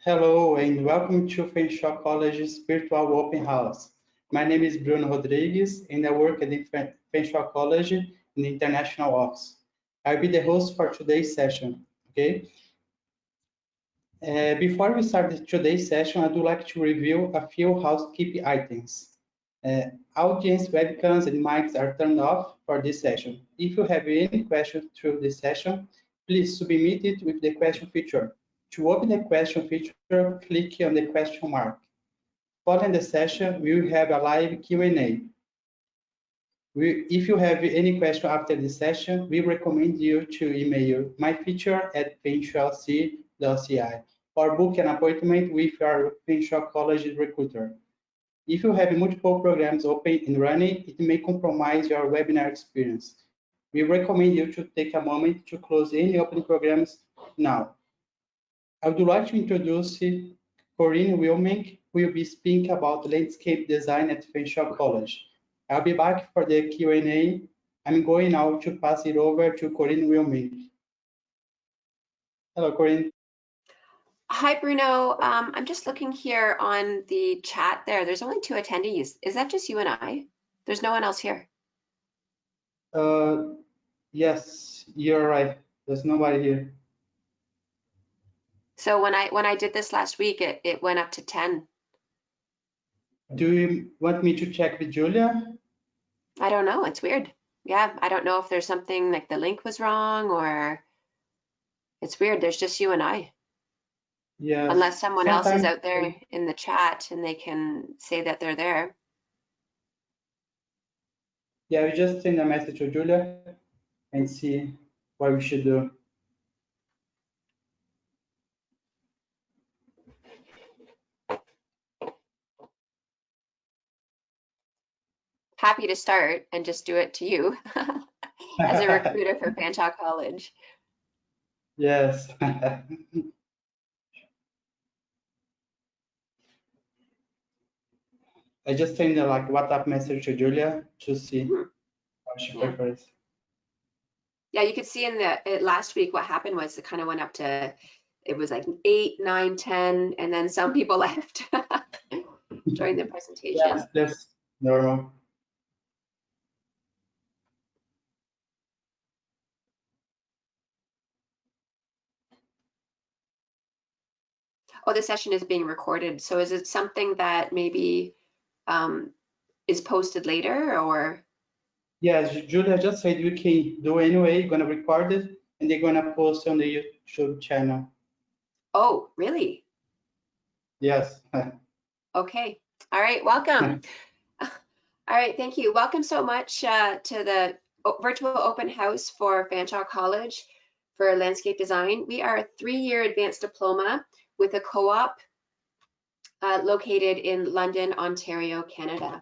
Hello and welcome to Fanshawe College's virtual open house. My name is Bruno Rodrigues and I work at the Fanshawe College in the International Office. I'll be the host for today's session, okay? Before we start today's session, I would like to review a few housekeeping items. Audience webcams and mics are turned off for this session. If you have any questions through this session, please submit it with the question feature. To open the question feature, click on the question mark. Following the session, we will have a live Q&A. If you have any question after the session, we recommend you to email myfeature@fanshawe.ci or book an appointment with our Fanshawe College recruiter. If you have multiple programs open and running, it may compromise your webinar experience. We recommend you to take a moment to close any open programs now. I would like to introduce Corinne Wilming, who will be speaking about landscape design at Fanshawe College. I'll be back for the Q&A. I'm going now to pass it over to Corinne Wilming. Hello, Corinne. Hi, Bruno. I'm just looking here on the chat there. There's only 2 attendees. Is that just you and I? There's no one else here. Yes, you're right. There's nobody here. So when I did this last week, it went up to 10. Do you want me to check with Julia? I don't know. It's weird. Yeah, I don't know if there's something like the link was wrong or it's weird. There's just you and I. Yes. Unless someone else is out there in the chat and they can say that they're there. Yeah, we just send a message to Julia and see what we should do. Happy to start and just do it to you as a recruiter for Fanshawe College. Yes. I just sent a WhatsApp message to Julia to see how she prefers. Yeah, you could see in the last week what happened was it kind of went up to, it was like 8, 9, 10, and then some people left during the presentation. Yes, that's normal. Oh, the session is being recorded. So is it something that maybe is posted later or? Yes, Julia just said we can do anyway, gonna record it and they're gonna post on the YouTube channel. Oh, really? Yes. Okay. All right, welcome. All right, thank you. Welcome so much to the virtual open house for Fanshawe College for landscape design. We are a 3-year advanced diploma with a co-op located in London, Ontario, Canada.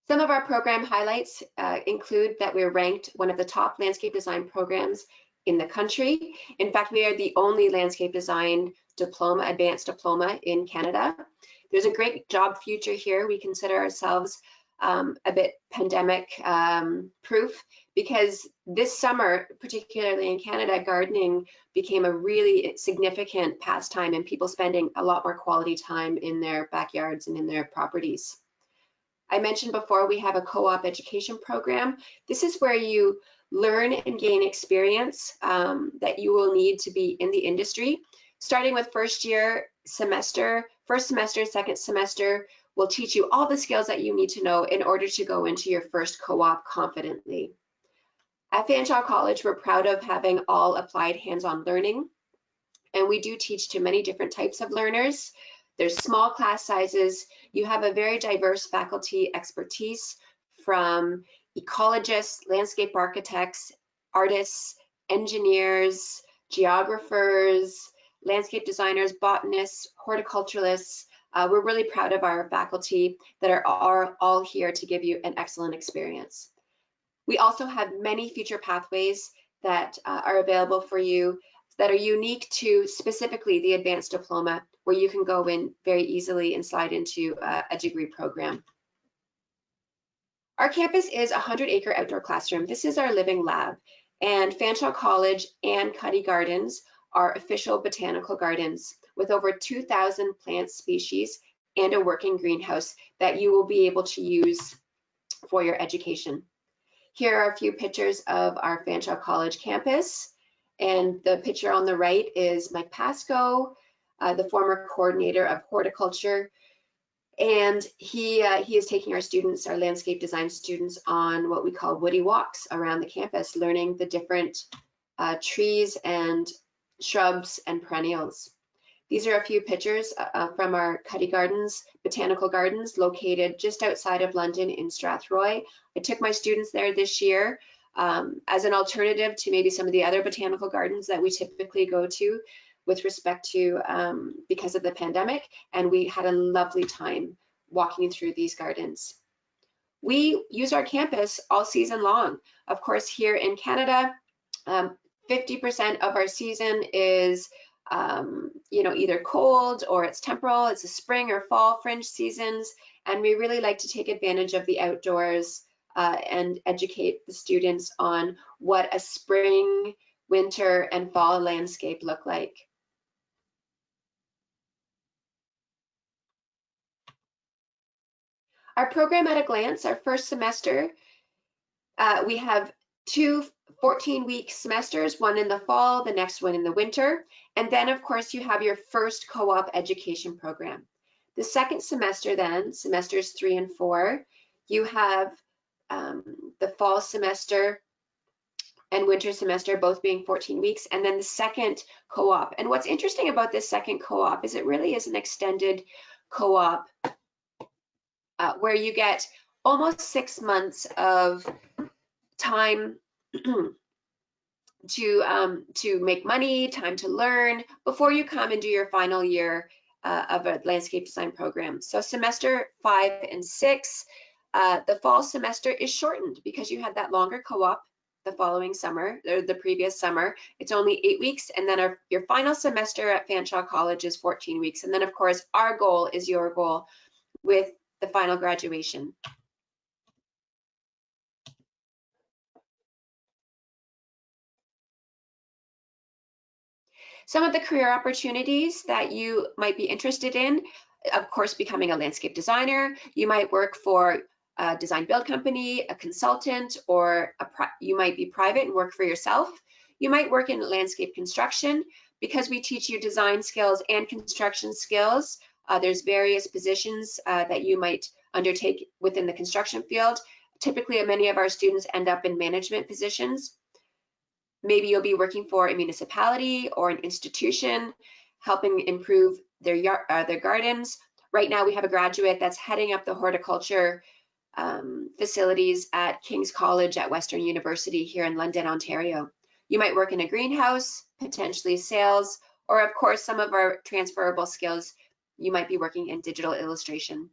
Some of our program highlights include that we're ranked one of the top landscape design programs in the country. In fact, we are the only landscape design diploma, advanced diploma in Canada. There's a great job future here. We consider ourselves a bit pandemic proof because this summer, particularly in Canada, gardening became a really significant pastime and people spending a lot more quality time in their backyards and in their properties. I mentioned before we have a co-op education program. This is where you learn and gain experience that you will need to be in the industry. Starting with first semester, second semester, will teach you all the skills that you need to know in order to go into your first co-op confidently. At Fanshawe College, we're proud of having all applied hands-on learning, and we do teach to many different types of learners. There's small class sizes. You have a very diverse faculty expertise from ecologists, landscape architects, artists, engineers, geographers, landscape designers, botanists, horticulturalists. We're really proud of our faculty that are all here to give you an excellent experience. We also have many future pathways that are available for you that are unique to specifically the advanced diploma, where you can go in very easily and slide into a degree program. Our campus is a 100-acre outdoor classroom. This is our living lab, and Fanshawe College and CUDDY Gardens are official botanical gardens with over 2,000 plant species and a working greenhouse that you will be able to use for your education. Here are a few pictures of our Fanshawe College campus, and the picture on the right is Mike Pasco, the former coordinator of horticulture, and he is taking our students, our landscape design students, on what we call woody walks around the campus, learning the different trees and shrubs and perennials. These are a few pictures from our CUDDY Gardens, botanical gardens, located just outside of London in STRATHROY. I took my students there this year as an alternative to maybe some of the other botanical gardens that we typically go to with respect to because of the pandemic, and we had a lovely time walking through these gardens. We use our campus all season long. Of course, here in Canada, 50% of our season is either cold or it's temporal. It's a spring or fall fringe seasons, and we really like to take advantage of the outdoors and educate the students on what a spring, winter, and fall landscape look like. Our program at a glance, our first semester, we have 2 14-week semesters, one in the fall, the next one in the winter. And then, of course, you have your first co-op education program. The second semester then, semesters 3 and 4, you have the fall semester and winter semester both being 14 weeks, and then the second co-op. And what's interesting about this second co-op is it really is an extended co-op where you get almost 6 months of time to make money, time to learn before you come and do your final year of a landscape design program. So semester 5 and 6, the fall semester is shortened because you had that longer co-op the following summer, or the previous summer. It's only 8 weeks, and then your final semester at Fanshawe College is 14 weeks. And then, of course, our goal is your goal with the final graduation. Some of the career opportunities that you might be interested in, of course, becoming a landscape designer. You might work for a design build company, a consultant, or you might be private and work for yourself. You might work in landscape construction because we teach you design skills and construction skills. There's various positions that you might undertake within the construction field. Typically, many of our students end up in management positions. Maybe you'll be working for a municipality or an institution, helping improve their gardens. Right now, we have a graduate that's heading up the horticulture facilities at King's College at Western University here in London, Ontario. You might work in a greenhouse, potentially sales, or of course, some of our transferable skills, you might be working in digital illustration.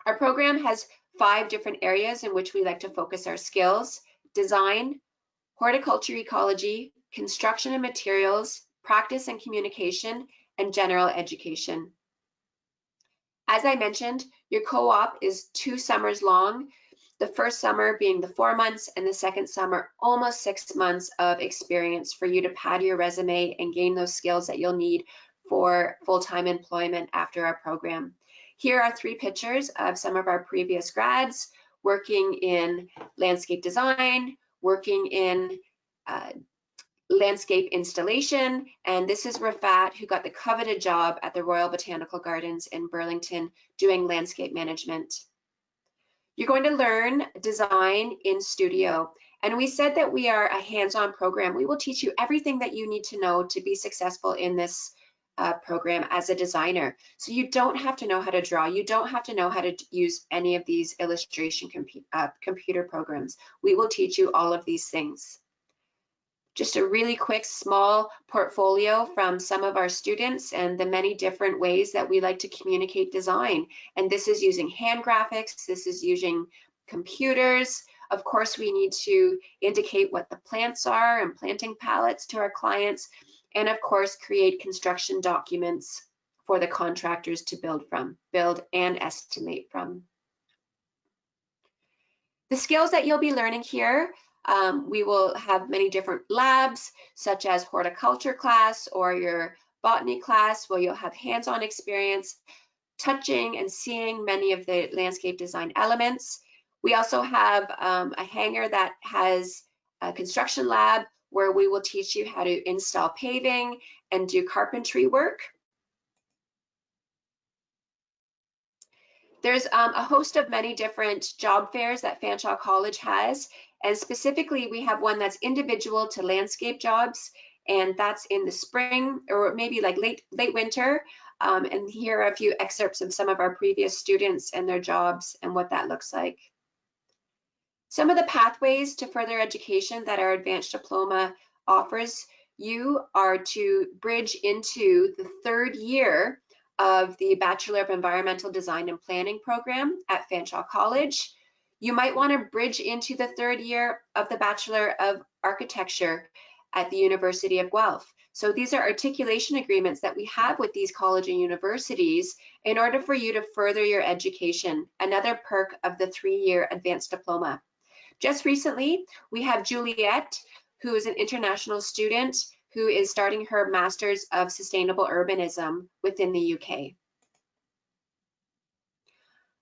Our program has 5 different areas in which we like to focus our skills: design, horticulture ecology, construction and materials, practice and communication, and general education. As I mentioned, your co-op is 2 summers long, the first summer being the 4 months, and the second summer almost 6 months of experience for you to pad your resume and gain those skills that you'll need for full-time employment after our program. Here are 3 pictures of some of our previous grads working in landscape design, working in landscape installation, and this is Rafat, who got the coveted job at the Royal Botanical Gardens in Burlington doing landscape management. You're going to learn design in studio, and we said that we are a hands-on program. We will teach you everything that you need to know to be successful in this program as a designer. So you don't have to know how to draw. You don't have to know how to use any of these illustration computer programs. We will teach you all of these things. Just a really quick small portfolio from some of our students and the many different ways that we like to communicate design. And this is using hand graphics, this is using computers. Of course, we need to indicate what the plants are and planting palettes to our clients. And of course, create construction documents for the contractors to build and estimate from. The skills that you'll be learning here, we will have many different labs, such as horticulture class or your botany class, where you'll have hands-on experience touching and seeing many of the landscape design elements. We also have a hangar that has a construction lab where we will teach you how to install paving and do carpentry work. There's a host of many different job fairs that Fanshawe College has, and specifically we have one that's individual to landscape jobs, and that's in the spring or maybe like late winter. And here are a few excerpts of some of our previous students and their jobs and what that looks like. Some of the pathways to further education that our advanced diploma offers you are to bridge into the third year of the Bachelor of Environmental Design and Planning program at Fanshawe College. You might want to bridge into the third year of the Bachelor of Architecture at the University of Guelph. So these are articulation agreements that we have with these colleges and universities in order for you to further your education, another perk of the 3-year advanced diploma. Just recently, we have Juliet, who is an international student who is starting her Master's of Sustainable Urbanism within the UK.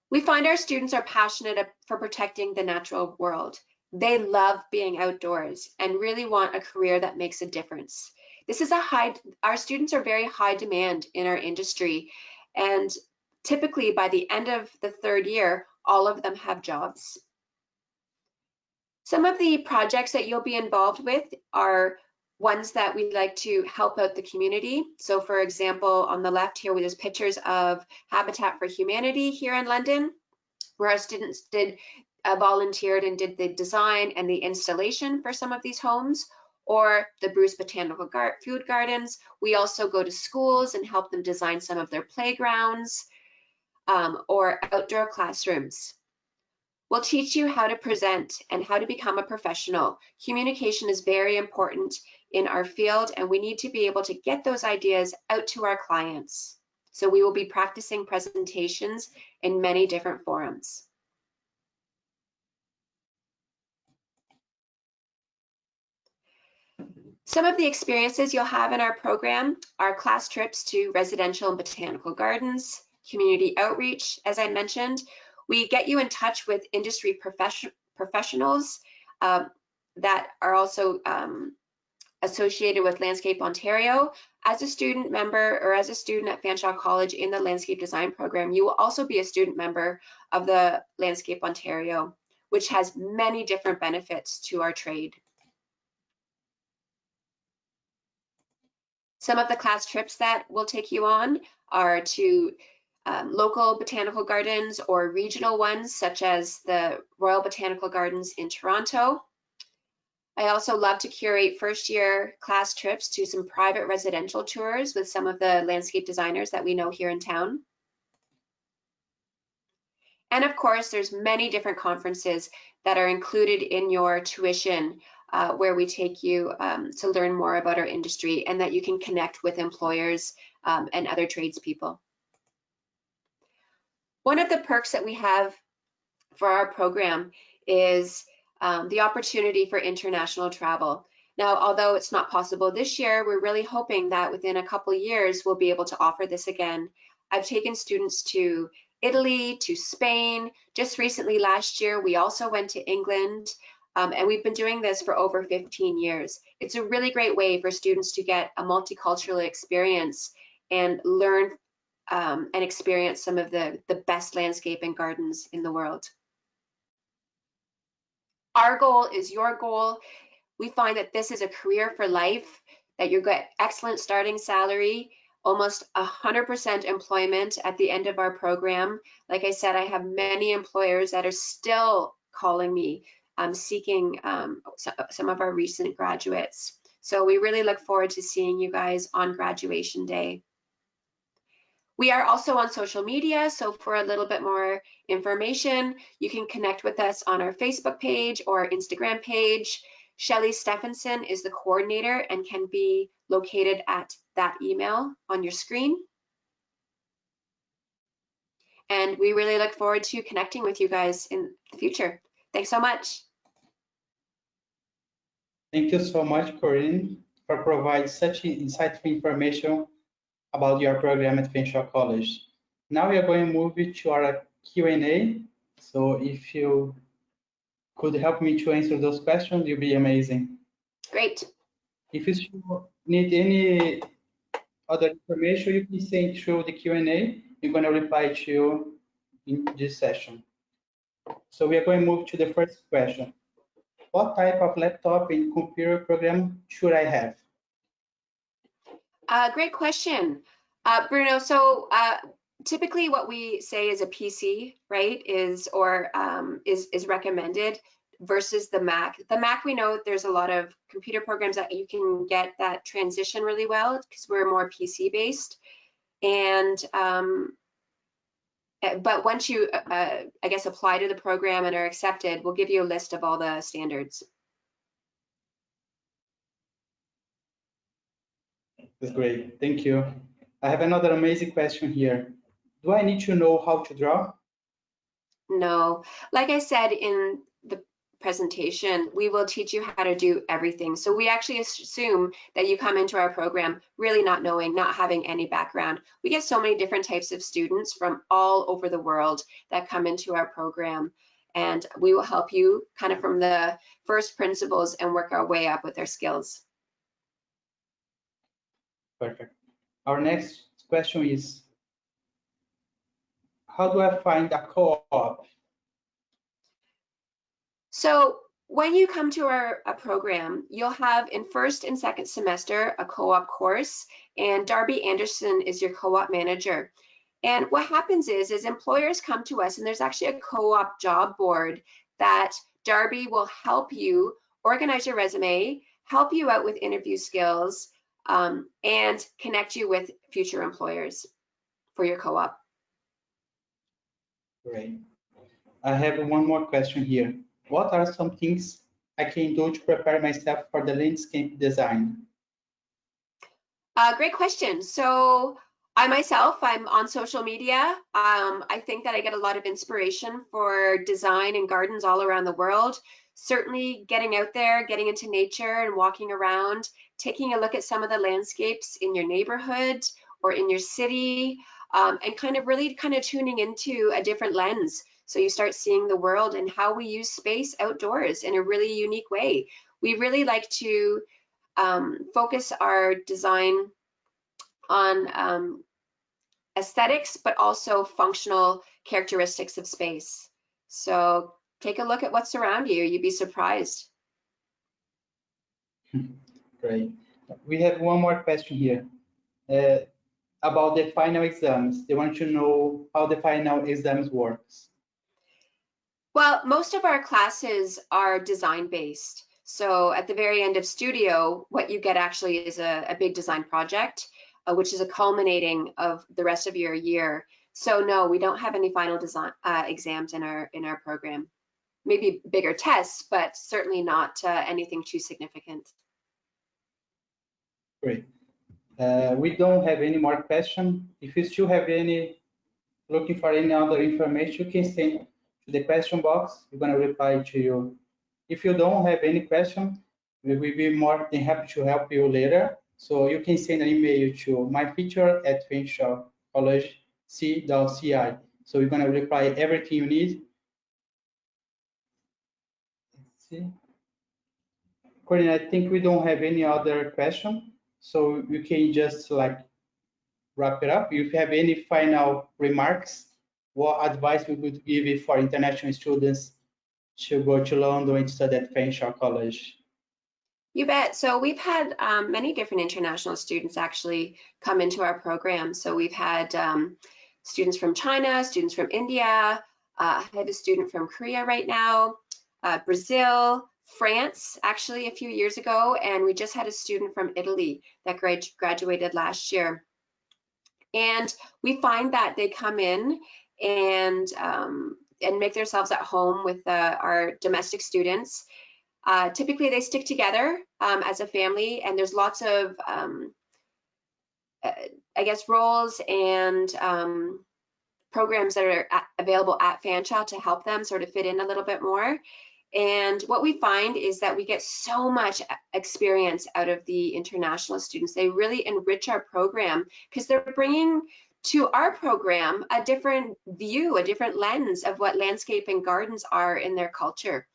We find our students are passionate for protecting the natural world. They love being outdoors and really want a career that makes a difference. This is our students are very high demand in our industry, and typically by the end of the third year, all of them have jobs. Some of the projects that you'll be involved with are ones that we like to help out the community. So for example, on the left here, there's pictures of Habitat for Humanity here in London, where our students volunteered and did the design and the installation for some of these homes, or the Bruce Botanical Food Gardens. We also go to schools and help them design some of their playgrounds or outdoor classrooms. We'll teach you how to present and how to become a professional. Communication is very important in our field, and we need to be able to get those ideas out to our clients. So we will be practicing presentations in many different forums. Some of the experiences you'll have in our program are class trips to residential and botanical gardens, community outreach, as I mentioned. We get you in touch with industry professionals that are also associated with Landscape Ontario. As a student member or as a student at Fanshawe College in the Landscape Design program, you will also be a student member of the Landscape Ontario, which has many different benefits to our trade. Some of the class trips that we'll take you on are to local botanical gardens or regional ones, such as the Royal Botanical Gardens in Toronto. I also love to curate first-year class trips to some private residential tours with some of the landscape designers that we know here in town. And of course, there's many different conferences that are included in your tuition where we take you to learn more about our industry and that you can connect with employers and other tradespeople. One of the perks that we have for our program is the opportunity for international travel. Now, although it's not possible this year, we're really hoping that within a couple of years, we'll be able to offer this again. I've taken students to Italy, to Spain. Just recently last year, we also went to England, and we've been doing this for over 15 years. It's a really great way for students to get a multicultural experience and learn and experience some of the best landscape and gardens in the world. Our goal is your goal. We find that this is a career for life, that you get excellent starting salary, almost 100% employment at the end of our program. Like I said, I have many employers that are still calling me, seeking some of our recent graduates. So we really look forward to seeing you guys on graduation day. We are also on social media, so for a little bit more information, you can connect with us on our Facebook page or Instagram page. Shelley Stephenson is the coordinator and can be located at that email on your screen. And we really look forward to connecting with you guys in the future. Thanks so much. Thank you so much, Corinne, for providing such insightful information about your program at Fanshawe College. Now we are going to move to our Q&A. So if you could help me to answer those questions, it would be amazing. Great. If you need any other information, you can send through the Q&A. We're going to reply to you in this session. So we are going to move to the first question. What type of laptop and computer program should I have? Great question, Bruno. So typically what we say is a PC, right, is recommended versus the Mac. The Mac, we know there's a lot of computer programs that you can get that transition really well because we're more PC based. And but once you, I guess, apply to the program and are accepted, we'll give you a list of all the standards. That's great. Thank you. I have another amazing question here. Do I need to know how to draw? No. Like I said in the presentation, we will teach you how to do everything. So we actually assume that you come into our program really not knowing, not having any background. We get so many different types of students from all over the world that come into our program, and we will help you kind of from the first principles and work our way up with their skills. Perfect. Our next question is, how do I find a co-op? So when you come to our program, you'll have in first and second semester a co-op course, and Darby Anderson is your co-op manager. And what happens is employers come to us, and there's actually a co-op job board that Darby will help you organize your resume, help you out with interview skills, and connect you with future employers for your co-op. Great. I have one more question here. What are some things I can do to prepare myself for the landscape design? Great question. So I myself, I'm on social media. I think that I get a lot of inspiration for design and gardens all around the world. Certainly getting out there, getting into nature and walking around, taking a look at some of the landscapes in your neighborhood or in your city, and kind of really tuning into a different lens. So you start seeing the world and how we use space outdoors in a really unique way. We really like to focus our design on aesthetics, but also functional characteristics of space. So take a look at what's around you. You'd be surprised. Great. We have one more question here about the final exams. They want to know how the final exams works. Well, most of our classes are design-based. So at the very end of studio, what you get actually is a big design project, which is a culminating of the rest of your year. So no, we don't have any final design exams in our program. Maybe bigger tests, but certainly not anything too significant. Great. We don't have any more questions. If you still have looking for any other information, you can send to the question box. We're going to reply to you. If you don't have any question, we will be more than happy to help you later. So you can send an email to myfeature@fanshawecollege.ci. So we're going to reply everything you need. Let's see. Corinne, I think we don't have any other question. So you can just wrap it up. If you have any final remarks, what advice we would give you for international students to go to London and study at Fanshawe College? You bet. So we've had many different international students actually come into our program. So we've had students from China, students from India. I have a student from Korea right now, Brazil, France, actually a few years ago, and we just had a student from Italy that graduated last year. And we find that they come in and make themselves at home with our domestic students. Typically, they stick together as a family, and there's lots of, I guess, roles and programs that are available at Fanshawe to help them sort of fit in a little bit more. And what we find is that we get so much experience out of the international students. They really enrich our program because they're bringing to our program a different view, a different lens of what landscape and gardens are in their culture.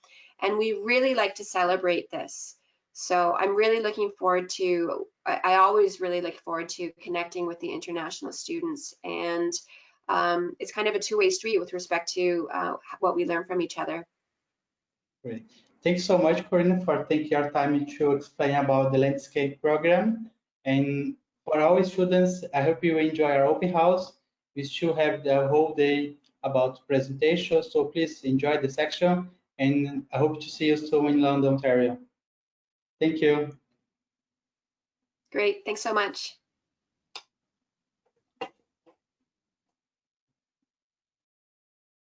And we really like to celebrate this. So I'm really looking forward to, I always really look forward to connecting with the international students. And it's kind of a two-way street with respect to what we learn from each other. Great. Thanks so much, Corinne, for taking your time to explain about the landscape program. And for all students, I hope you enjoy our open house. We still have the whole day about presentations, so please enjoy the section. And I hope to see you soon in London, Ontario. Thank you. Great, thanks so much.